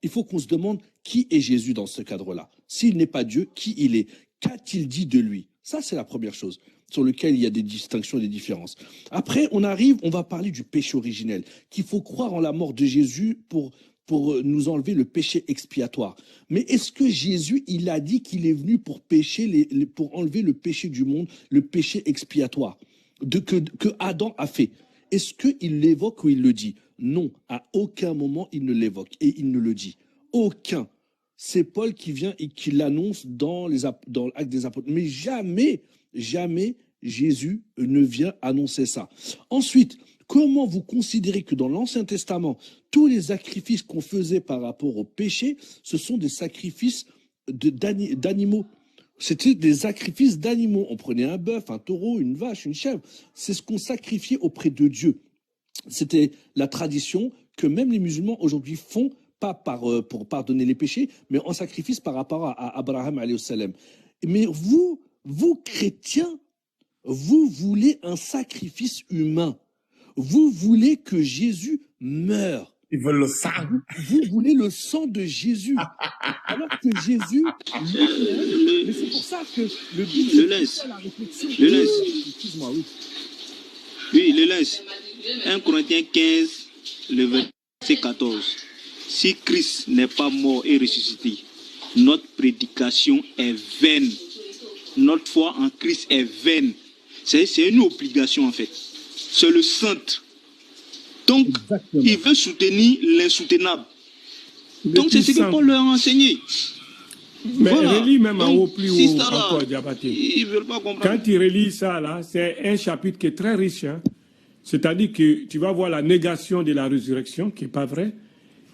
il faut qu'on se demande qui est Jésus dans ce cadre-là. S'il n'est pas Dieu, qui il est? Qu'a-t-il dit de lui? Ça, c'est la première chose sur laquelle il y a des distinctions et des différences. Après, on va parler du péché originel, qu'il faut croire en la mort de Jésus pour nous enlever le péché expiatoire. Mais est-ce que Jésus, il a dit qu'il est venu pour pour enlever le péché du monde, le péché expiatoire que Adam a fait? Est-ce qu'il l'évoque ou il le dit? Non, à aucun moment il ne l'évoque et il ne le dit. Aucun. C'est Paul qui vient et qui l'annonce dans l'Acte des Apôtres. Mais jamais Jésus ne vient annoncer ça. Ensuite, comment vous considérez que dans l'Ancien Testament, tous les sacrifices qu'on faisait par rapport au péché, ce sont des sacrifices d'animaux? C'était des sacrifices d'animaux. On prenait un bœuf, un taureau, une vache, une chèvre. C'est ce qu'on sacrifiait auprès de Dieu. C'était la tradition que même les musulmans aujourd'hui font, pas pour pardonner les péchés, mais en sacrifice par rapport à Abraham alayhi salam. Mais vous chrétiens, vous voulez un sacrifice humain. Vous voulez que Jésus meure. Ils veulent le sang. Vous voulez le sang de Jésus. Alors que Jésus, mais c'est pour ça que le laisse. Le laisse. Excuse-moi, oui. Oui, le laisse. 1 Corinthiens 15, le verset 14. Si Christ n'est pas mort et ressuscité, notre prédication est vaine. Notre foi en Christ est vaine. C'est une obligation en fait. C'est le saint. Donc, exactement. Il veut soutenir l'insoutenable. Donc, c'est ce que Paul leur a enseigné. Mais voilà. Relis même en haut, plus haut encore, Diabaté. Ils veulent pas comprendre. Quand tu relis ça, là, c'est un chapitre qui est très riche. Hein. C'est-à-dire que tu vas voir la négation de la résurrection, qui n'est pas vrai.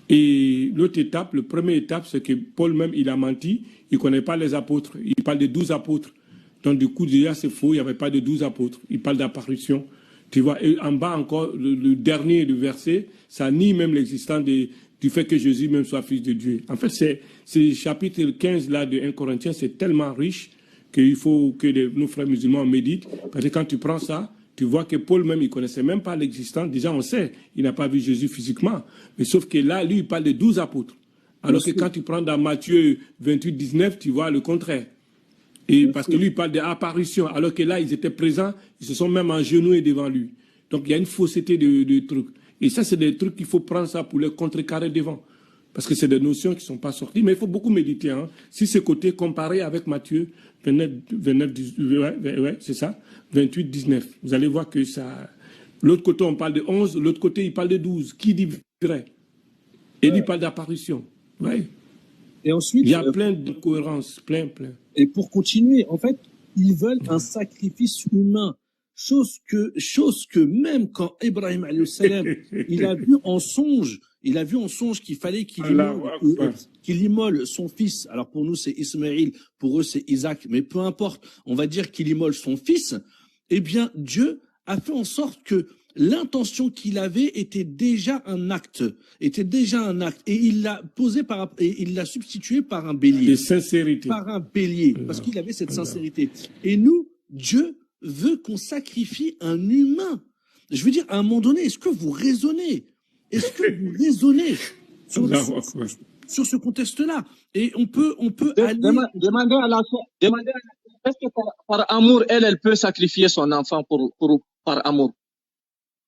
Et l'autre étape, la première étape, c'est que Paul même, il a menti. Il ne connaît pas les apôtres. Il parle de 12 apôtres. Donc, du coup, déjà, c'est faux. Il n'y avait pas de 12 apôtres. Il parle d'apparition. Tu vois, et en bas encore, le dernier verset, ça nie même l'existence du fait que Jésus même soit fils de Dieu. En fait, c'est chapitre 15 là de 1 Corinthiens, c'est tellement riche qu'il faut que nos frères musulmans méditent. Parce que quand tu prends ça, tu vois que Paul même, il ne connaissait même pas l'existence. Déjà, on sait, il n'a pas vu Jésus physiquement. Mais sauf que là, lui, il parle de 12 apôtres. Alors que quand tu prends dans Matthieu 28, 19, tu vois le contraire. Et parce que lui, il parle d'apparition, alors que là, ils étaient présents, ils se sont même agenouillés devant lui. Donc, il y a une fausseté de trucs. Et ça, c'est des trucs qu'il faut prendre ça pour les contrecarrer devant. Parce que c'est des notions qui ne sont pas sorties. Mais il faut beaucoup méditer. Hein. Si ce côté comparé avec Matthieu 29 c'est ça, 28, 19. Vous allez voir que ça... L'autre côté, on parle de 11, l'autre côté, il parle de 12. Qui dit vrai? Et lui, il parle d'apparition. Ouais. Et ensuite, il y a plein de cohérences, plein. Et pour continuer, en fait, ils veulent un sacrifice humain, chose que même quand Ibrahim alayhi salam, il a vu en songe qu'il fallait qu'il immole son fils. Alors pour nous c'est Ismaïl, pour eux c'est Isaac, mais peu importe, on va dire qu'il immole son fils. Eh bien, Dieu a fait en sorte que l'intention qu'il avait était déjà un acte, et il l'a il l'a substitué par un bélier. De sincérité. Par un bélier, parce qu'il avait cette sincérité. Et nous, Dieu veut qu'on sacrifie un humain. Je veux dire, à un moment donné, est-ce que vous raisonnez? Est-ce que vous raisonnez sur ce contexte-là? Et on peut aller... Demander à la est-ce que par amour, elle peut sacrifier son enfant par amour?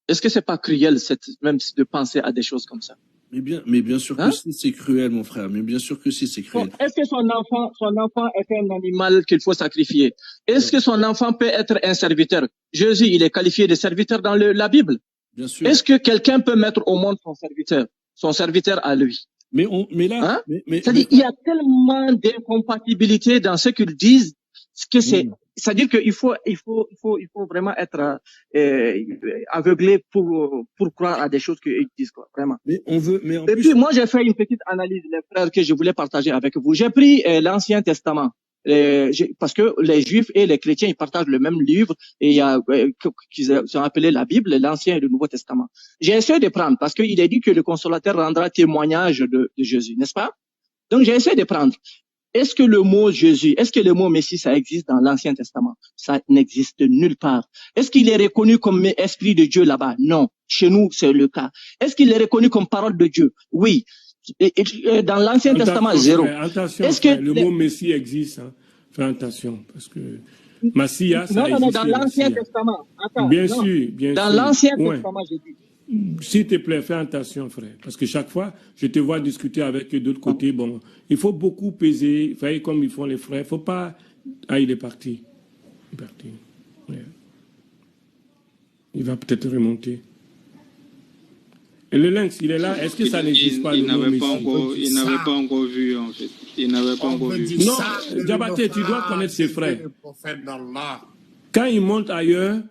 Est-ce que c'est pas cruel, même de penser à des choses comme ça? Mais bien sûr que si, c'est cruel, mon frère. Mais bien sûr que si, c'est cruel. Bon, est-ce que son enfant est un animal qu'il faut sacrifier? Est-ce que son enfant peut être un serviteur? Jésus, il est qualifié de serviteur dans la Bible. Bien sûr. Est-ce que quelqu'un peut mettre au monde son serviteur à lui? Mais là, c'est-à-dire, il y a tellement d'incompatibilité dans ce qu'ils disent que c'est. C'est-à-dire qu'il faut vraiment être aveuglé pour croire à des choses qu'ils disent, quoi, vraiment. Et puis, moi, j'ai fait une petite analyse, les frères, que je voulais partager avec vous. J'ai pris l'Ancien Testament. Parce que les Juifs et les chrétiens, ils partagent le même livre, et il y a, qu'ils ont appelé la Bible, l'Ancien et le Nouveau Testament. J'ai essayé de prendre, parce qu'il est dit que le Consolateur rendra témoignage de Jésus, n'est-ce pas? Donc, j'ai essayé de prendre. Est-ce que le mot Jésus, est-ce que le mot Messie, ça existe dans l'Ancien Testament? Ça n'existe nulle part. Est-ce qu'il est reconnu comme esprit de Dieu là-bas? Non. Chez nous, c'est le cas. Est-ce qu'il est reconnu comme parole de Dieu? Oui. Dans l'Ancien Testament, zéro. Attention, Est-ce que le mot Messie existe. Hein. Fais attention, parce que Massia, ça non, existe. dans l'Ancien Testament. Attends, bien non. sûr, bien Dans sûr. l'Ancien Ouais. Testament, j'ai dit. S'il te plaît, fais attention, frère. Parce que chaque fois, je te vois discuter avec d'autres côtés. Bon, il faut beaucoup peser, faire comme ils font les frères. Il ne faut pas... Ah, il est parti. Il est parti. Ouais. Il va peut-être remonter. Et le lynx, il est là. Est-ce que ça n'existe pas? Il n'avait pas encore vu, en fait. Il n'avait pas encore vu. Non, Diabaté, tu dois connaître ses frères. Quand ils montent ailleurs,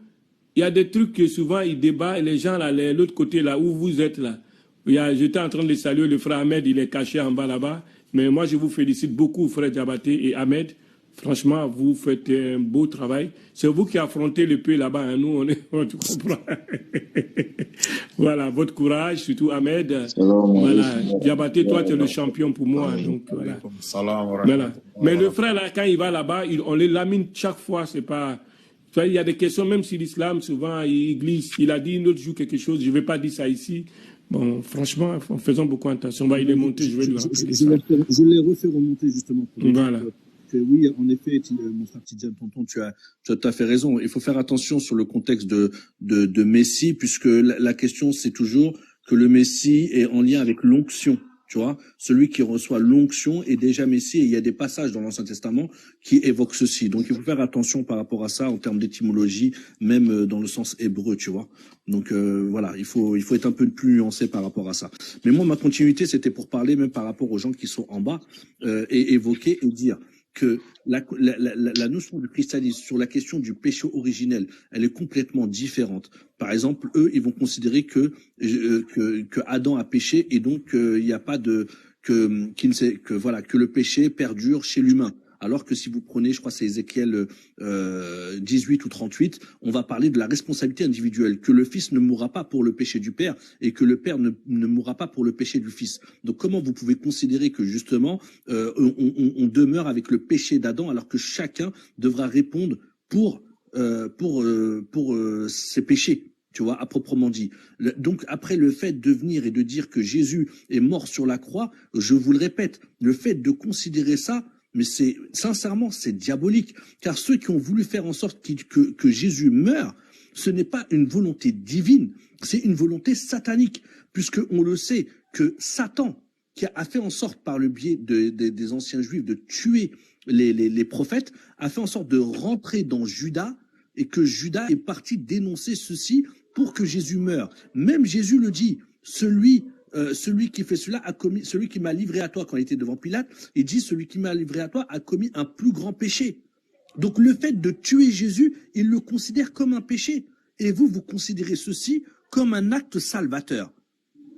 il y a des trucs que souvent ils débattent et les gens là, l'autre côté là où vous êtes là. J'étais en train de saluer le frère Ahmed, il est caché en bas là-bas. Mais moi, je vous félicite beaucoup, frère Diabaté et Ahmed. Franchement, vous faites un beau travail. C'est vous qui affrontez le peu là-bas. Hein. Nous, tu comprends. Voilà, votre courage, surtout Ahmed. Voilà, Diabaté, toi, tu es le champion pour moi. Donc, voilà. Voilà. Mais le frère, là, quand il va là-bas, on les lamine chaque fois. C'est pas... Il y a des questions, même si l'islam, souvent, il glisse. Il a dit une autre jour quelque chose. Je ne vais pas dire ça ici. Bon, franchement, faisons beaucoup attention. Bah, il est monté, je vais lui rappeler ça. Je l'ai refait remonter, justement. Pour voilà. Oui, en effet, mon frère Tidjane Tonton, tu as tout à fait raison. Il faut faire attention sur le contexte de Messie, puisque la question, c'est toujours que le Messie est en lien avec l'onction. Tu vois, celui qui reçoit l'onction est déjà Messie, et il y a des passages dans l'Ancien Testament qui évoquent ceci. Donc, il faut faire attention par rapport à ça en termes d'étymologie, même dans le sens hébreu, tu vois. Donc, voilà, il faut être un peu plus nuancé par rapport à ça. Mais moi, ma continuité, c'était pour parler même par rapport aux gens qui sont en bas et évoquer et dire que la notion du christianisme sur la question du péché originel, elle est complètement différente. Par exemple, eux, ils vont considérer que Adam a péché et donc il n'y a pas de que le péché perdure chez l'humain. Alors que si vous prenez, je crois c'est Ézéchiel 18 ou 38, on va parler de la responsabilité individuelle, que le Fils ne mourra pas pour le péché du Père et que le Père ne mourra pas pour le péché du Fils. Donc comment vous pouvez considérer que justement on demeure avec le péché d'Adam alors que chacun devra répondre pour ses péchés? Tu vois, à proprement dit. Donc, après le fait de venir et de dire que Jésus est mort sur la croix, je vous le répète, le fait de considérer ça, mais sincèrement, c'est diabolique. Car ceux qui ont voulu faire en sorte que Jésus meure, ce n'est pas une volonté divine, c'est une volonté satanique. Puisque on le sait que Satan, qui a fait en sorte par le biais des anciens juifs de tuer les prophètes, a fait en sorte de rentrer dans Judas et que Judas est parti dénoncer ceci pour que Jésus meure. Même Jésus le dit, celui qui fait cela a commis, celui qui m'a livré à toi quand il était devant Pilate, il dit celui qui m'a livré à toi a commis un plus grand péché. Donc le fait de tuer Jésus, il le considère comme un péché. Et vous considérez ceci comme un acte salvateur.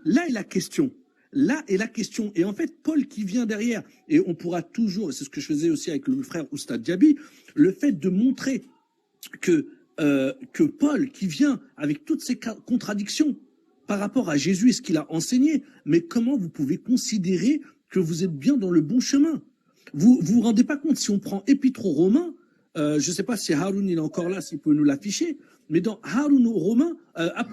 Là est la question. Là est la question. Et en fait, Paul qui vient derrière, et on pourra toujours, et c'est ce que je faisais aussi avec le frère Oustad Diaby, le fait de montrer que Paul qui vient avec toutes ces contradictions par rapport à Jésus et ce qu'il a enseigné, mais comment vous pouvez considérer que vous êtes bien dans le bon chemin? Vous vous rendez pas compte, si on prend Épître aux Romains, je ne sais pas si Haroun il est encore là, s'il peut nous l'afficher, mais dans Haroun aux Romains,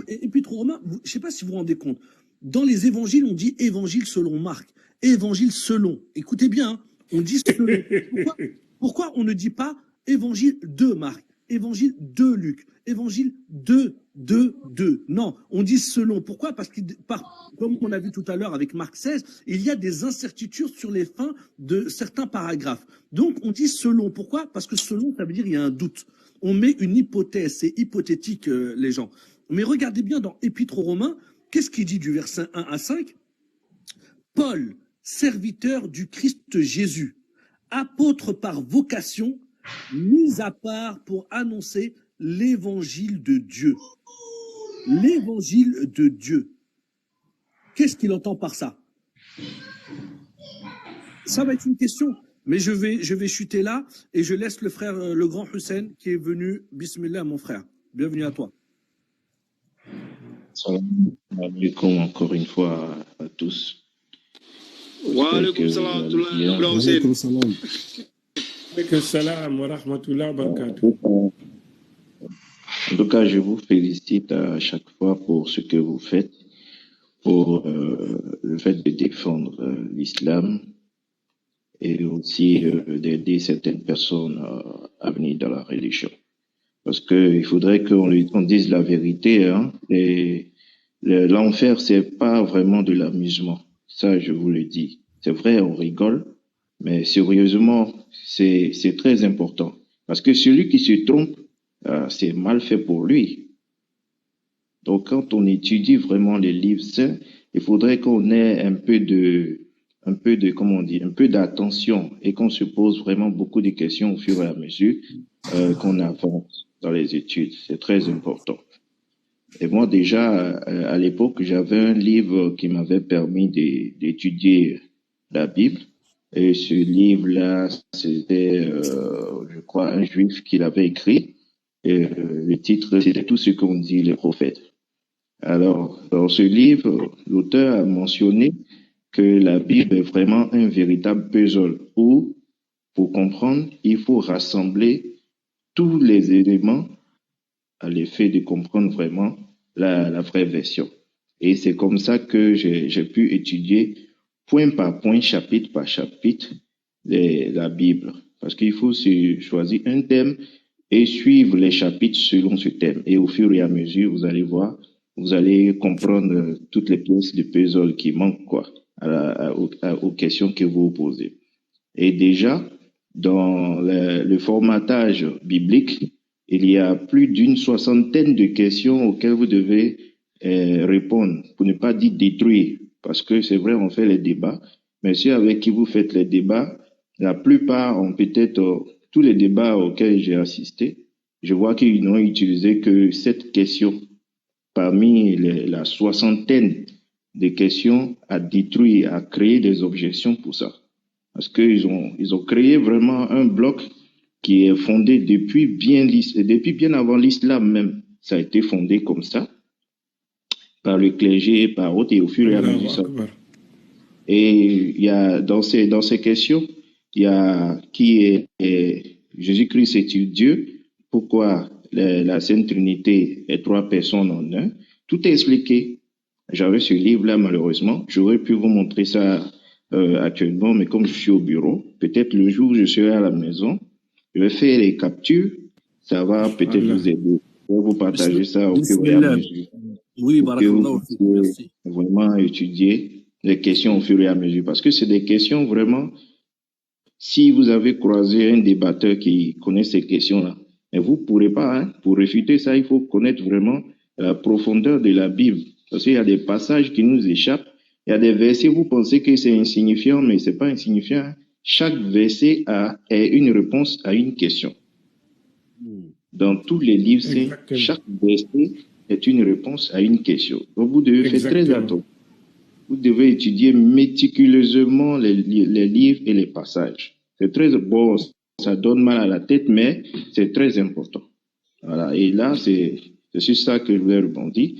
Épître aux Romains, je ne sais pas si vous vous rendez compte, dans les évangiles, on dit évangile selon Marc, évangile selon, écoutez bien, hein, on dit selon. Pourquoi on ne dit pas évangile de Marc, évangile de Luc, évangile de. Non, on dit selon. Pourquoi? Parce que, comme on a vu tout à l'heure avec Marc 16, il y a des incertitudes sur les fins de certains paragraphes. Donc, on dit selon. Pourquoi? Parce que selon, ça veut dire il y a un doute. On met une hypothèse, c'est hypothétique, les gens. Mais regardez bien dans Épître aux Romains, qu'est-ce qu'il dit du verset 1 à 5? Paul, serviteur du Christ Jésus, apôtre par vocation, mis à part pour annoncer l'évangile de Dieu. L'évangile de Dieu. Qu'est-ce qu'il entend par ça? Ça va être une question, mais je vais chuter là et je laisse le frère, le grand Hussein qui est venu. Bismillah, mon frère. Bienvenue à toi. Salam alaikum encore une fois à tous. Wa alaikum salam. Alaikum salam wa rahmatullah wa barakatuh. En tout cas, je vous félicite à chaque fois pour ce que vous faites. pour le fait de défendre l'islam et aussi d'aider certaines personnes à venir dans la religion. Parce qu'il faudrait qu'on dise la vérité. Hein. L'enfer, c'est pas vraiment de l'amusement. Ça, je vous le dis. C'est vrai, on rigole, mais sérieusement, c'est très important. Parce que celui qui se trompe, c'est mal fait pour lui. Donc, quand on étudie vraiment les livres saints, il faudrait qu'on ait un peu comment on dit, un peu d'attention et qu'on se pose vraiment beaucoup de questions au fur et à mesure qu'on avance dans les études. C'est très important. Et moi, déjà, à l'époque, j'avais un livre qui m'avait permis d'étudier la Bible. Et ce livre-là, c'était, je crois, un juif qui l'avait écrit. Et le titre, c'était Tout ce qu'ont dit les prophètes. Alors, dans ce livre, l'auteur a mentionné que la Bible est vraiment un véritable puzzle où, pour comprendre, il faut rassembler tous les éléments à l'effet de comprendre vraiment la vraie version. Et c'est comme ça que j'ai pu étudier point par point, chapitre par chapitre, la Bible. Parce qu'il faut choisir un thème et suivre les chapitres selon ce thème. Et au fur et à mesure, vous allez voir, vous allez comprendre toutes les pièces de puzzle qui manquent, quoi, aux questions que vous posez. Et déjà, dans le formatage biblique, il y a plus d'une soixantaine de questions auxquelles vous devez répondre, pour ne pas dire détruire, parce que c'est vrai, on fait les débats, mais ceux avec qui vous faites les débats, la plupart ont peut-être, tous les débats auxquels j'ai assisté, je vois qu'ils n'ont utilisé que 7 questions parmi la soixantaine de questions à détruire, à créer des objections pour ça. Parce qu'ils ont créé vraiment un bloc qui est fondé depuis bien avant l'islam même. Ça a été fondé comme ça, par le clergé, par autres, et au fur et à mesure. Et il y a, dans ces questions, il y a qui est Jésus-Christ est-il Dieu? Pourquoi la Sainte Trinité est 3 personnes en un? Tout est expliqué. J'avais ce livre-là, malheureusement. J'aurais pu vous montrer ça actuellement, mais comme je suis au bureau, peut-être le jour où je serai à la maison, je vais faire les captures. Ça va peut-être vous aider. Je vais vous partager ça au fur et à mesure. Oui, pour que vous puissiez vraiment étudier les questions au fur et à mesure. Parce que c'est des questions vraiment, si vous avez croisé un débatteur qui connaît ces questions-là, mais vous ne pourrez pas, hein, pour réfuter ça, il faut connaître vraiment la profondeur de la Bible. Parce qu'il y a des passages qui nous échappent. Il y a des versets, vous pensez que c'est insignifiant, mais ce n'est pas insignifiant. Hein. Chaque verset est une réponse à une question. Dans tous les livres, chaque verset est une réponse à une question. Donc, vous devez faire très attention. Vous devez étudier méticuleusement les livres et les passages. C'est très bon, ça donne mal à la tête, mais c'est très important. Voilà. Et là, c'est sur ça que je vais rebondir.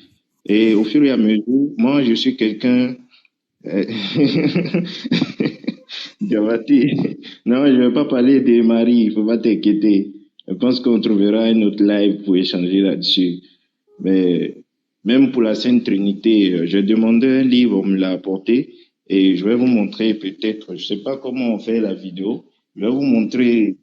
Et au fur et à mesure, moi, je suis quelqu'un... Non, je ne vais pas parler de Marie, il ne faut pas t'inquiéter. Je pense qu'on trouvera un autre live pour échanger là-dessus. Mais même pour la Sainte Trinité, j'ai demandé un livre, on me l'a apporté, et je vais vous montrer peut-être, je ne sais pas comment on fait la vidéo, je vais vous montrer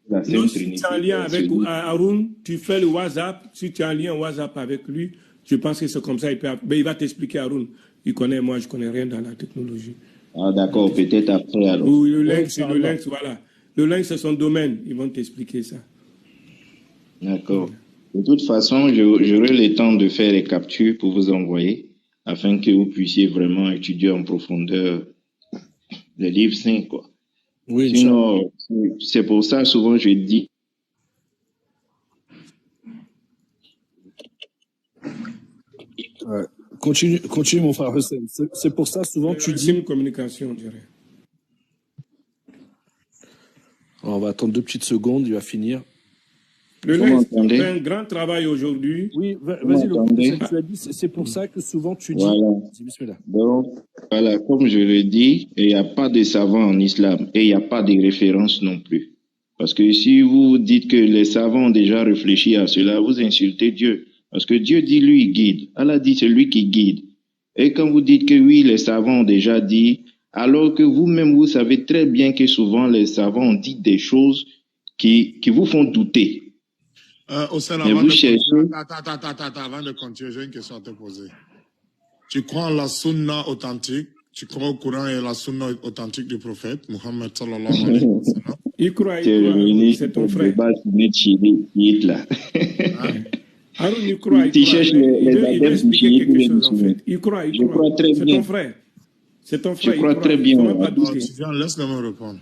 la Sainte Trinité. Si tu as un lien avec Haroun, tu fais le WhatsApp, si tu as un lien WhatsApp avec lui, je pense que c'est comme ça, il va t'expliquer, Haroun. Il connaît, moi je ne connais rien dans la technologie. Ah d'accord, peut-être après alors. Oui, le link, voilà. Le link, c'est son domaine, ils vont t'expliquer ça. D'accord. De toute façon, j'aurai le temps de faire les captures pour vous envoyer, afin que vous puissiez vraiment étudier en profondeur les livres saints, quoi. Oui, sinon, c'est pour ça, souvent, je dis. Ouais. Continue, mon frère Hussein. C'est pour ça, souvent, tu dis... C'est une communication, je dirais. Alors, on va attendre 2 petites secondes, il va finir. Le link fait un grand travail aujourd'hui. Oui, vas-y, tu as dit, c'est pour ça que souvent tu dis... Voilà. Donc, voilà, comme je le dis, il n'y a pas de savants en islam et il n'y a pas de référence non plus. Parce que si vous dites que les savants ont déjà réfléchi à cela, vous insultez Dieu. Parce que Dieu dit, lui, il guide. Allah dit, c'est lui qui guide. Et quand vous dites que oui, les savants ont déjà dit, alors que vous-même, vous savez très bien que souvent les savants ont dit des choses qui vous font douter. Hussein, Mais vous cherchez... avant de continuer, j'ai une question à te poser. Tu crois en la sunna authentique? Tu crois au Coran et la sunna authentique du prophète, Mohammed sallallahu alayhi wa sallam? Il croit, c'est ton frère. Haroun, il croit, il veut expliquer quelque chose en fait. Il croit. C'est ton frère. C'est ton frère. Je crois très bien. Laisse-le me répondre.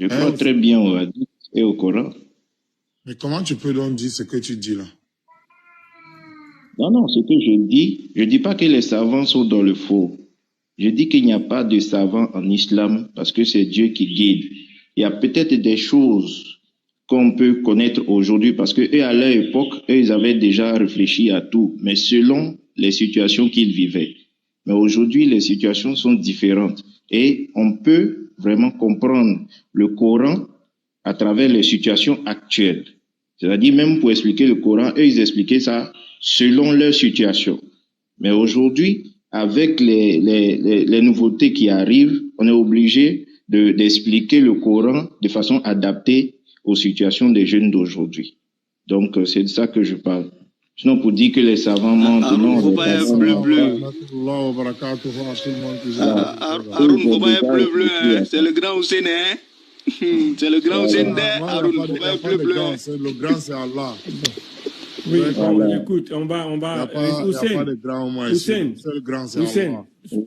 Je crois très bien au hadith et au Coran. Mais comment tu peux donc dire ce que tu dis là? Non, ce que je dis pas que les savants sont dans le faux. Je dis qu'il n'y a pas de savants en islam parce que c'est Dieu qui guide. Il y a peut-être des choses qu'on peut connaître aujourd'hui parce que eux, à leur époque, eux, ils avaient déjà réfléchi à tout, mais selon les situations qu'ils vivaient. Mais aujourd'hui, les situations sont différentes et on peut vraiment comprendre le Coran à travers les situations actuelles. C'est-à-dire, même pour expliquer le Coran, eux, ils expliquaient ça selon leur situation. Mais aujourd'hui, avec les nouveautés qui arrivent, on est obligé d'expliquer le Coran de façon adaptée aux situations des jeunes d'aujourd'hui. Donc, c'est de ça que je parle. Sinon, pour dire que les savants mentent, non. Haroun, faut pas être bleu. C'est le grand Hussein, hein? C'est le grand Hussein, Haroun, faut pas être bleu. Le grand, c'est Allah. Oui, écoute, on va Hussein,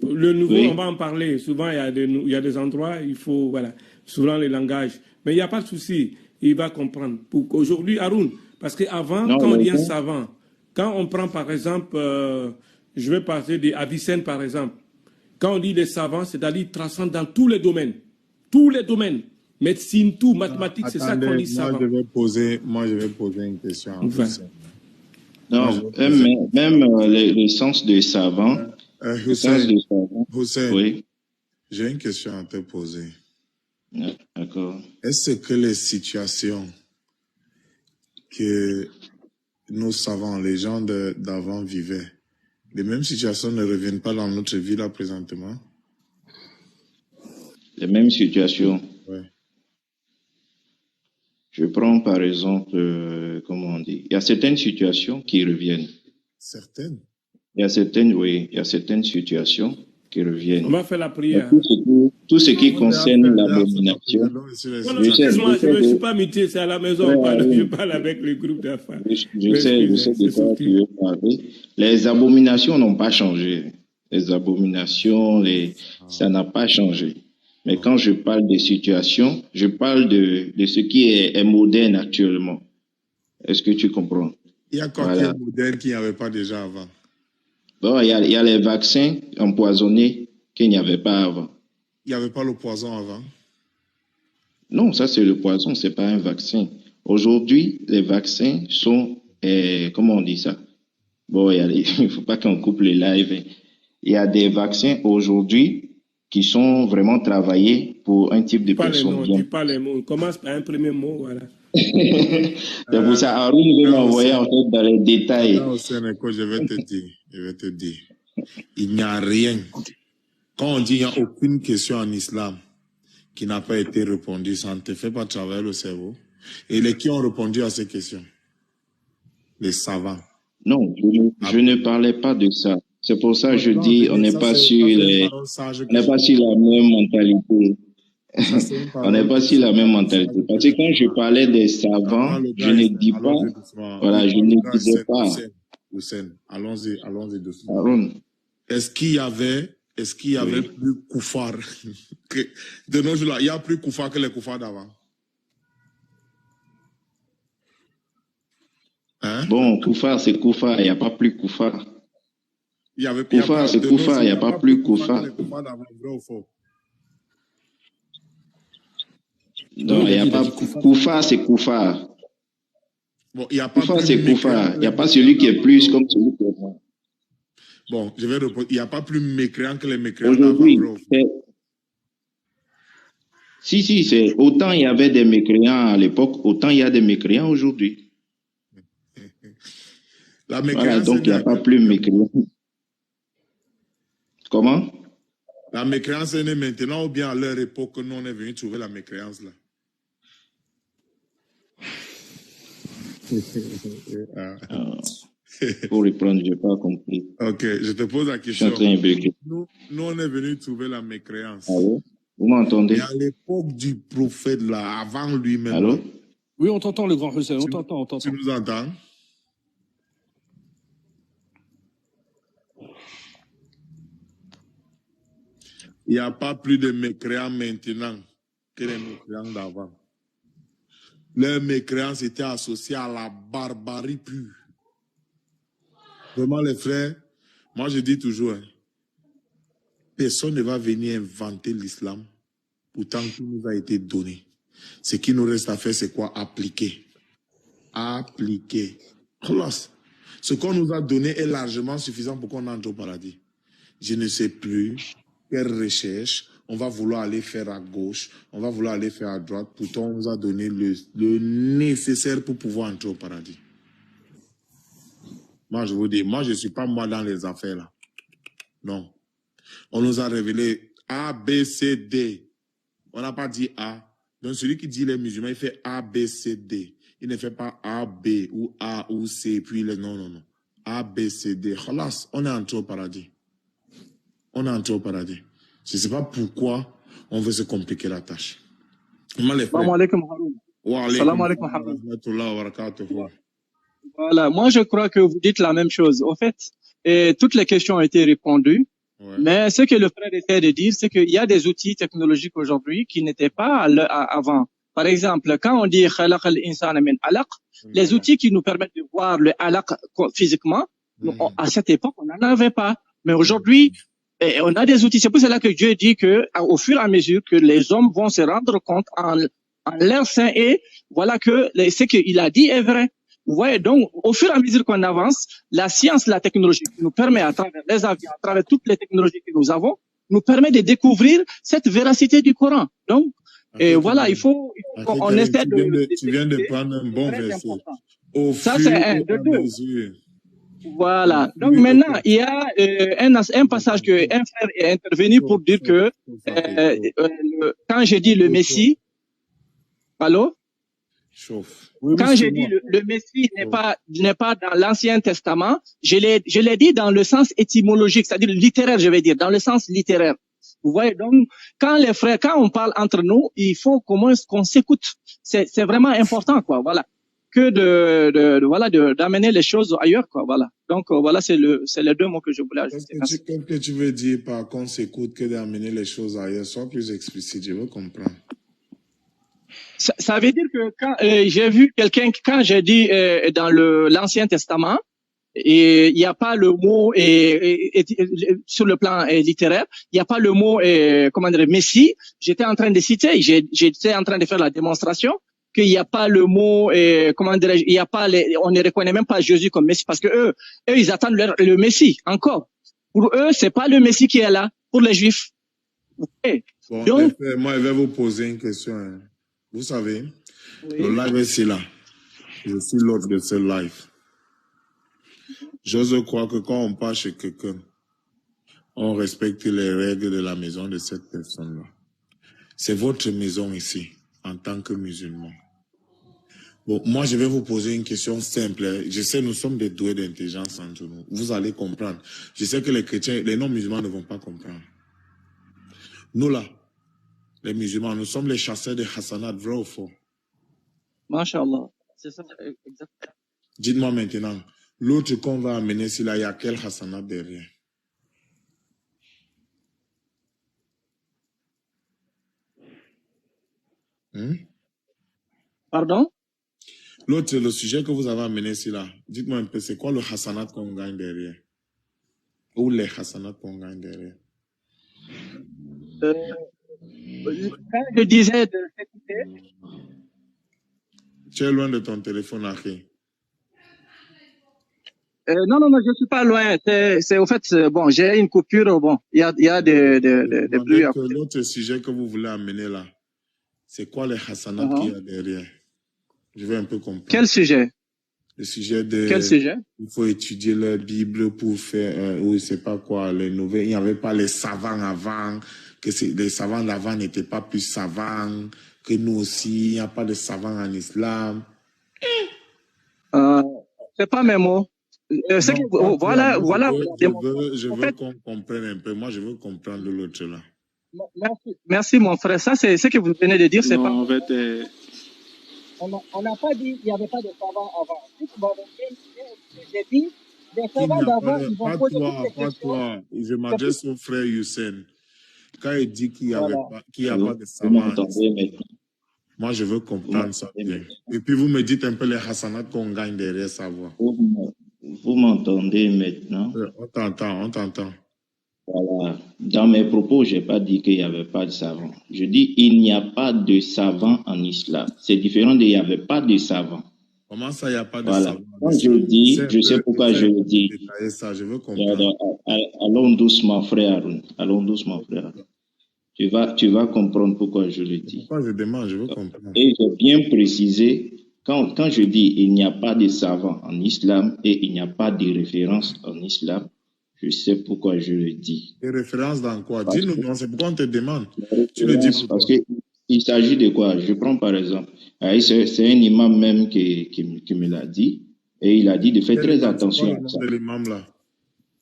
le nouveau, on va en parler. Souvent, il y a des endroits, il faut, souvent les langages. Mais il n'y a pas de souci, il va comprendre. Aujourd'hui, Haroun, parce qu'avant, quand on dit un savant, quand on prend par exemple, je vais parler d'Avicenne par exemple, quand on dit les savants, c'est-à-dire ils transcendent dans tous les domaines. Tous les domaines. Médecine, tout, mathématiques, c'est ça qu'on dit savant. Moi, je vais poser une question. Non, même le sens de savant. Hussein, oui. J'ai une question à te poser. D'accord. Est-ce que les situations que nos savants, les gens d'avant vivaient, les mêmes situations ne reviennent pas dans notre vie là présentement? Les mêmes situations. Oui. Je prends par exemple, comment on dit, il y a certaines situations qui reviennent. Certaines? Il y a certaines situations qui reviennent. On va faire la prière. Tout ce qui concerne l'abomination. Je ne suis pas muté, c'est à la maison, je parle avec le groupe d'affaires. Je sais de quoi tu veux parler. Les abominations n'ont pas changé. Les abominations, ça n'a pas changé. Mais quand je parle des situations, je parle de ce qui est moderne actuellement. Est-ce que tu comprends? Il y a quoi qui est moderne qu'il n'y avait pas déjà avant? Bon, il y a les vaccins empoisonnés qu'il n'y avait pas avant. Il n'y avait pas le poison avant? Non, ça c'est le poison, c'est pas un vaccin. Aujourd'hui, les vaccins sont, comment on dit ça? Bon, il faut pas qu'on coupe les lives. Il y a des vaccins aujourd'hui qui sont vraiment travaillés pour un type de personne. Tu parles les mots, commence par un premier mot, voilà. C'est pour ça, Haroun veut m'envoyer en fait dans les détails. Non, Sénéco, je vais te dire. Il n'y a rien. Quand on dit qu'il n'y a aucune question en islam qui n'a pas été répondue, ça ne te fait pas travailler le cerveau. Et qui ont répondu à ces questions? Les savants. Non, je ne parlais pas de ça. C'est pour ça que je dis, on n'est pas sur la même mentalité. On n'est pas sur la même mentalité. Parce que quand je parlais des savants, je ne dis pas, voilà, je ne disais pas. Hussein, allons-y doucement. Haroun. Est-ce qu'il y avait plus koufar que de nos jours là? Il y a plus koufar que les koufars d'avant. Hein? Bon, koufar, c'est koufar, il n'y a pas plus koufar. Koufar, c'est koufar, il n'y a pas plus koufar. Non, il n'y a pas. Koufar, c'est koufar. Bon, il n'y a pas. Koufar, c'est koufar. Il n'y a pas celui qui est plus comme celui qui est moins. Bon, je vais répondre. Il n'y a pas plus mécréants que les mécréants. Aujourd'hui, si, c'est autant il y avait des mécréants à l'époque, autant il y a des mécréants aujourd'hui. La Voilà, mécréance donc il n'y a pas plus mécréance. Comment? La mécréance est née maintenant ou bien à leur époque que nous on est venu trouver la mécréance là? Pour répondre, je n'ai pas compris. Ok, je te pose la Je suis en question. train de bugger. Nous, on est venu trouver la mécréance. Allô? Vous m'entendez? Et à l'époque du prophète là, avant lui-même. Allô? là, Oui, on t'entend, le grand Hussein, on Tu- t'entend, on tu t'entend. nous entends? Il n'y a pas plus de mécréants maintenant que les mécréants d'avant. Les mécréants étaient associés à la barbarie pure. Vraiment, les frères, moi je dis toujours, hein, personne ne va venir inventer l'islam, pourtant tout nous a été donné. Ce qui nous reste à faire, c'est quoi? Appliquer. Appliquer. Khlas. Ce qu'on nous a donné est largement suffisant pour qu'on entre au paradis. Je ne sais plus quelle recherche on va vouloir aller faire à gauche, on va vouloir aller faire à droite, pourtant on nous a donné le nécessaire pour pouvoir entrer au paradis. Moi, je vous dis, moi, je ne suis pas moi dans les affaires là. Non. On nous a révélé A, B, C, D. On n'a pas dit A. Donc, celui qui dit les musulmans, il fait A, B, C, D. Il ne fait pas A, B ou A ou C, puis non, non, non. A, B, C, D. Khalas, on est entré au paradis. On est entré au paradis. Je ne sais pas pourquoi on veut se compliquer la tâche. Salam alaikum, Haroun. Wa alaykum Salam alaikum, salam wa Haroun. rahmatullahi wa barakatuhu. Voilà, moi je crois que vous dites la même chose. Au fait, toutes les questions ont été répondues, Ouais. mais ce que le frère essaie de dire, c'est qu'il y a des outils technologiques aujourd'hui qui n'étaient pas avant. Par exemple, quand on dit khalaq al-insana min alaq, les outils qui nous permettent de voir le alaq physiquement, à cette époque, on n'en avait pas. Mais aujourd'hui, on a des outils. C'est pour cela que Dieu dit que, au fur et à mesure que les hommes vont se rendre compte en leur sein et voilà que ce qu'il a dit est vrai. Ouais, donc, au fur et à mesure qu'on avance, la science, la technologie nous permet, à travers les avions, à travers toutes les technologies que nous avons, nous permet de découvrir cette véracité du Coran. Donc, voilà, il faut qu'on essaie Tu viens de prendre un bon verset. Au ça, fur c'est et un, de à deux. mesure. Voilà. Donc maintenant, il y a un passage que un frère est intervenu pour dire que quand j'ai dit le Messie, allô? Chauffe. Quand j'ai dit le Messie n'est pas dans l'Ancien Testament, je l'ai dit dans le sens étymologique, c'est-à-dire littéraire, je vais dire, dans le sens littéraire. Vous voyez, donc, quand les frères, quand on parle entre nous, il faut qu'on s'écoute. C'est vraiment important, quoi, voilà. Que voilà, d'amener les choses ailleurs, quoi, voilà. Donc, voilà, c'est les deux mots que je voulais ajouter. Qu'est-ce que tu veux dire par qu'on s'écoute que d'amener les choses ailleurs? Sois plus explicite, je veux comprendre. Ça veut dire que quand j'ai vu quelqu'un, quand j'ai dit dans l'Ancien Testament, et il n'y a pas le mot sur le plan littéraire, il n'y a pas le mot comment dire Messie. J'étais en train de citer, j'étais en train de faire la démonstration qu'il n'y a pas le mot comment dirais-je, il y a pas on ne reconnaît même pas Jésus comme Messie parce que eux ils attendent le Messie encore. Pour eux c'est pas le Messie qui est là pour les Juifs. Okay. Bon, donc, moi je vais vous poser une question. Hein. Vous savez, oui. Le live est là. Je suis l'hôte de ce live. J'ose croire que quand on part chez quelqu'un, on respecte les règles de la maison de cette personne-là. C'est votre maison ici, en tant que musulman. Bon, moi, je vais vous poser une question simple. Je sais, nous sommes des doués d'intelligence entre nous. Vous allez comprendre. Je sais que les chrétiens, les non-musulmans ne vont pas comprendre. Nous, là, les musulmans, nous sommes les chasseurs de Hassanat, vrai ou faux? Masha'Allah. C'est ça, exactement. Dites-moi maintenant, l'autre qu'on va amener, s'il y a quel Hassanat derrière? Pardon? L'autre, le sujet que vous avez amené ici là, dites-moi un peu, c'est quoi le Hassanat qu'on gagne derrière? Ou les Hassanat qu'on gagne derrière? Quand je disais de s'écouter. Tu es loin de ton téléphone, Akhi. Non, je suis pas loin. C'est au fait, bon, j'ai une coupure, bon, il y a des bruits. L'autre sujet que vous voulez amener là, c'est quoi les Hassanat qu'il y a derrière? Je vais un peu comprendre. Quel sujet? Le sujet Quel de... sujet? Il faut étudier la Bible pour faire, ou je sais pas quoi, les nouvelles. Il n'y avait pas les savants avant, que les savants d'avant n'étaient pas plus savants que nous aussi. Il n'y a pas de savants en islam. C'est pas mes mots. Voilà. Je veux qu'on comprenne un peu. Moi, je veux comprendre l'autre là. Merci, mon frère. Ça, c'est ce que vous venez de dire. C'est pas. En fait, On n'a pas dit qu'il n'y avait pas de savants avant. Si tu m'avais dit, j'ai dit, les savants d'avant, ils vont poser toutes les questions. Pas toi. Je m'adresse au frère Youssef. Quand il dit qu'il n'y a pas de Vous savants, m'entendez maintenant? moi, je veux comprendre ça bien. Et puis, vous me dites un peu les hasanats qu'on gagne derrière sa voix. Vous m'entendez maintenant? On t'entend. Voilà. Dans mes propos, je n'ai pas dit qu'il n'y avait pas de savants. Je dis il n'y a pas de savants en islam. C'est différent de il n'y avait pas de savants. Comment ça, il n'y a pas de Voilà. savants? Quand je dis, je sais pourquoi je le dis. Ça, je veux comprendre. Allons doucement, frère Arun. Allons doucement, frère Arun. Tu vas comprendre pourquoi je le dis. Pourquoi je demande, je veux comprendre. Et j'ai bien précisé, quand je dis il n'y a pas de savants en islam et il n'y a pas de référence en islam, je sais pourquoi je le dis. Des références dans quoi? Dis-nous, c'est pourquoi on te demande. Tu le dis parce qu'il s'agit de quoi? Je prends par exemple, c'est un imam même qui me l'a dit, et il a dit de faire très attention à ça. De l'imam là?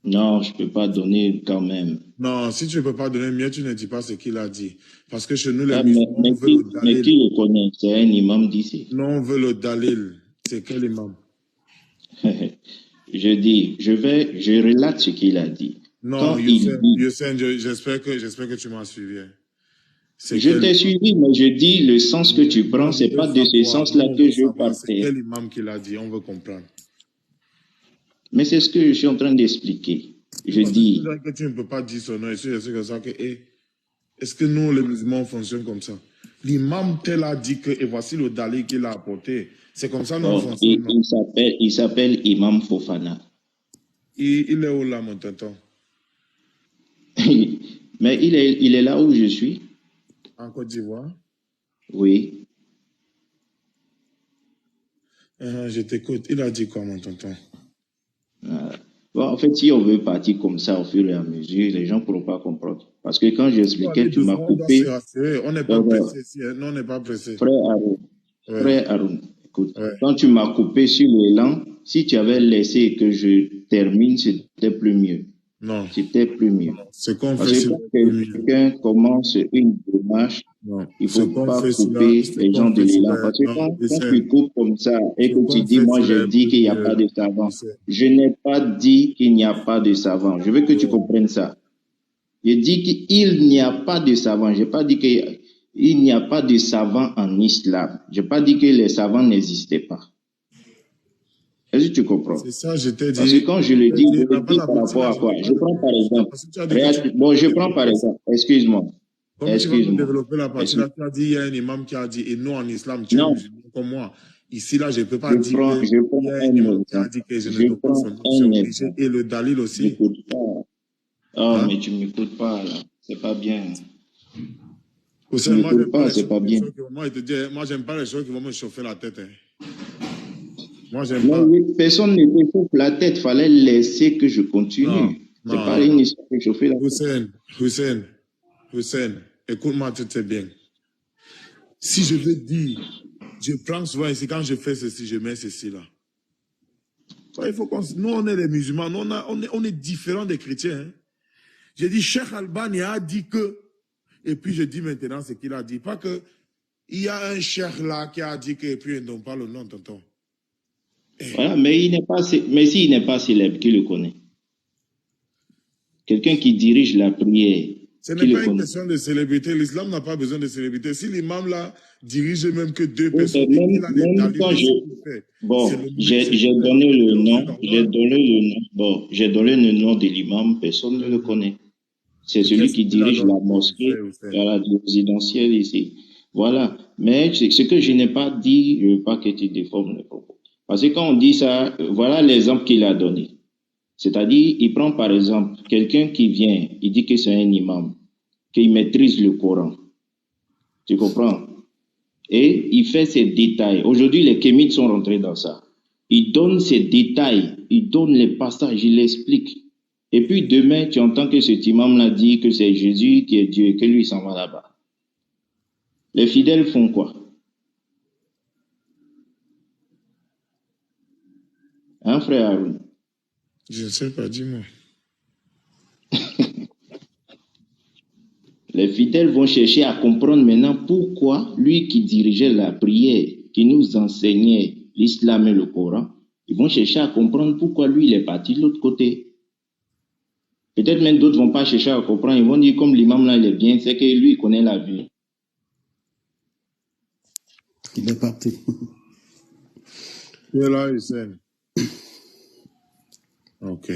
Non, je ne peux pas donner quand même. Non, si tu ne peux pas donner mieux, tu ne dis pas ce qu'il a dit. Parce que chez nous, les musulmans, on veut le dalil. Mais qui le connaît? C'est un imam d'ici. Non, on veut le dalil. C'est quel imam? Je dis, je relate ce qu'il a dit. Non, Youssef, j'espère que tu m'as suivi. Je t'ai suivi, mais je dis le sens que tu prends, c'est pas de ce sens-là que je partais. C'est quel imam qu'il a dit? On veut comprendre. Mais c'est ce que je suis en train d'expliquer. Je dis. Que tu ne peux pas dire son nom. Est-ce que nous, les musulmans, fonctionnent comme ça? L'imam tel a dit que, et voici le dalil qu'il a apporté. C'est comme ça, nous fonctionnons. Il s'appelle Imam Fofana. Il est où là, mon tonton? Mais il est là où je suis. En Côte d'Ivoire? Oui. Je t'écoute. Il a dit quoi, mon tonton? Bon, en fait, si on veut partir comme ça au fur et à mesure, les gens ne pourront pas comprendre. Parce que quand j'expliquais, tu m'as coupé. On n'est pas pressé ici. Non, on n'est pas pressé. Frère Arun, écoute. Ouais. Quand tu m'as coupé sur l'élan, si tu avais laissé que je termine, c'était plus mieux. Non. C'était plus mieux. C'est qu'on fait. Parce que quand quelqu'un commence une démarche, il ne faut pas couper les gens de l'élan. Parce que quand tu coupes comme ça et que tu dis, moi je dis qu'il n'y a pas de savant, je n'ai pas dit qu'il n'y a pas de savant. Je veux que tu comprennes ça. Je dis qu'il n'y a pas de savant. Je n'ai pas dit qu'il n'y a pas de savant en islam. Je n'ai pas dit que les savants n'existaient pas. Est-ce que tu comprends? C'est ça, je t'ai dit. Parce que quand je le dis, je le dis par rapport à quoi? Je prends par exemple. Bon, je prends par exemple. Excuse-moi. Comme tu vas développer la partie là, tu as dit, il y a un imam qui a dit, et nous en islam, tu es musulman comme moi. Ici, là, je ne peux pas dire qu'il y a un imam qui a dit que je ne peux pas son et le dalil aussi. Oh, mais tu ne m'écoutes pas, là. C'est pas bien. Tu ne m'écoutes pas, c'est pas bien. Moi, j'aime pas les choses qui vont me chauffer la tête. Moi, j'aime pas. Personne ne me chauffe la tête. Il fallait laisser que je continue. C'est pas une histoire de chauffer la tête. Hussein, écoute-moi très bien. Si je veux dire, je prends souvent ici, quand je fais ceci, je mets ceci là. Il faut nous, on est les musulmans, nous, on est différents des chrétiens. Hein. J'ai dit, Cheikh Albani a dit que, et puis je dis maintenant ce qu'il a dit. Pas que, il y a un cheikh là qui a dit que, et puis on ne donne pas le nom, tonton. Voilà, mais s'il n'est pas célèbre, qui le connaît? Quelqu'un qui dirige la prière. Ce n'est pas une question de célébrité. L'islam n'a pas besoin de célébrité. Si l'imam là dirige même que deux personnes, bon, j'ai donné le nom. Bon, j'ai donné le nom de l'imam. Personne ne le connaît. C'est celui qui dirige la mosquée, la résidentielle ici. Voilà. Mais ce que je n'ai pas dit, je ne veux pas que tu déformes les propos. Parce que quand on dit ça, voilà l'exemple qu'il a donné. C'est-à-dire, il prend par exemple quelqu'un qui vient, il dit que c'est un imam, qu'il maîtrise le Coran. Tu comprends? Et il fait ces détails. Aujourd'hui, les kémites sont rentrés dans ça. Il donne ses détails, il donne les passages, il explique. Et puis demain, tu entends que cet imam-là dit que c'est Jésus qui est Dieu et que lui s'en va là-bas. Les fidèles font quoi? Hein, frère Haroun? Je ne sais pas, dis-moi. Les fidèles vont chercher à comprendre maintenant pourquoi lui qui dirigeait la prière, qui nous enseignait l'islam et le Coran, ils vont chercher à comprendre pourquoi lui il est parti de l'autre côté. Peut-être même d'autres ne vont pas chercher à comprendre, ils vont dire comme l'imam là il est bien, c'est que lui il connaît la vie. Il est parti. Tu es là, Hussein. Ok.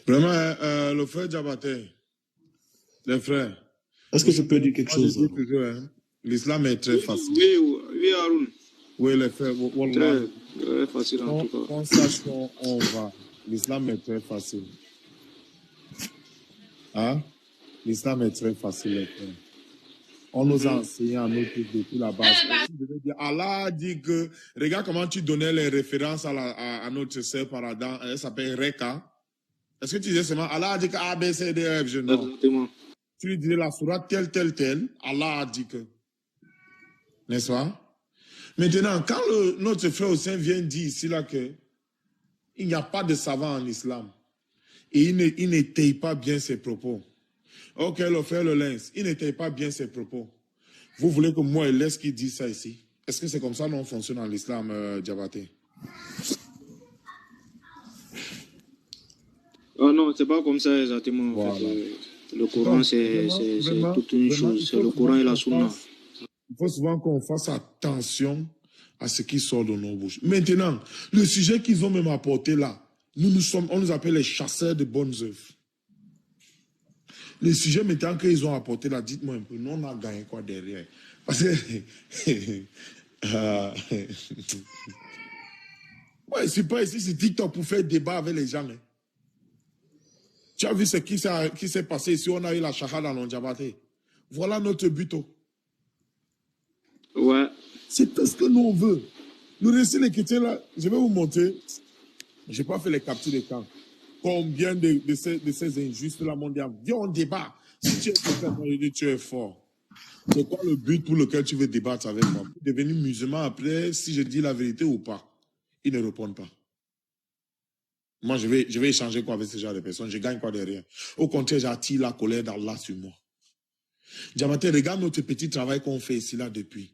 Vraiment, le frère Diabaté, les frères. Est-ce que je peux dire quelque Moi, je chose? dis toujours, hein, l'islam est très facile. Oui, Haroun. Oui, les frères, wallah, Très facile en tout cas. on sache où on va. L'islam est très facile. Hein? L'islam est très facile, les frères. On nous a enseigné à nous depuis la base. Je veux dire, Allah a dit que, regarde comment tu donnais les références à notre sœur par Adam, elle s'appelle Reka. Est-ce que tu disais seulement, Allah a dit que A, B, C, D, F, G, non. Exactement. Tu lui disais la sourate telle, Allah a dit que. N'est-ce pas? Maintenant, quand notre frère Hussein vient dire ici là que il n'y a pas de savant en islam et il n'étaye pas bien ses propos. Ok, le frère Le Lens, il n'étaye pas bien ses propos. Vous voulez que moi et laisse qu'il dise ça ici? Est-ce que c'est comme ça qu'on fonctionne en islam, Diabaté? Oh non, c'est pas comme ça exactement. En Voilà. fait. Le Coran, c'est toute une chose. C'est le Coran et la Sunna. Il faut souvent qu'on fasse attention à ce qui sort de nos bouches. Maintenant, le sujet qu'ils ont même apporté là, on nous appelle les chasseurs de bonnes œuvres. Le sujet maintenant qu'ils ont apporté là, dites-moi un peu, nous on a gagné quoi derrière? Parce que... ouais, c'est pas ici, c'est TikTok pour faire débat avec les gens. Hein. Tu as vu ce qui s'est passé ici, on a eu la shahada dans Diabaté. Voilà notre but. Ouais. C'est tout ce que nous on veut. Le récit des chrétiens là, je vais vous montrer. Je n'ai pas fait les captures d'écran. Combien de ces injustes là m'ont dit, viens on débat. Si tu es quelqu'un, tu es fort. C'est quoi le but pour lequel tu veux débattre avec moi? Pour devenir musulman après, si je dis la vérité ou pas? Ils ne répondent pas. Moi, je vais échanger quoi avec ce genre de personnes? Je gagne quoi derrière? Au contraire, j'attire la colère d'Allah sur moi. Diabaté, regarde notre petit travail qu'on fait ici là depuis.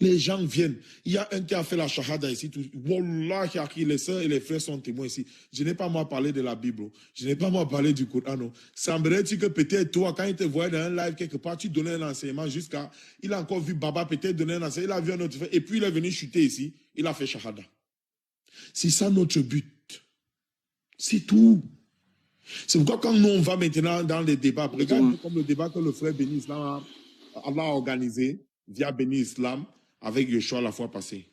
Les gens viennent. Il y a un qui a fait la shahada ici. Wallah, les sœurs et les frères sont témoins ici. Je n'ai pas moi parlé de la Bible. Je n'ai pas moi parlé du Coran. Semblerait-il que peut-être toi, quand il te voyait dans un live quelque part, tu donnais un enseignement jusqu'à... Il a encore vu Baba peut-être donner un enseignement. Il a vu un autre frère. Et puis il est venu chuter ici. Il a fait shahada. C'est ça notre but. C'est tout. C'est pourquoi quand nous on va maintenant dans les débats, regarde comme le débat que le frère Béni Islam a organisé via Béni Islam avec Yeshua la fois passée.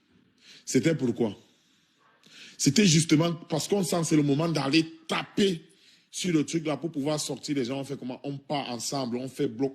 C'était pourquoi? C'était justement parce qu'on sent que c'est le moment d'aller taper sur le truc là pour pouvoir sortir les gens. On fait comment? On part ensemble, on fait bloc.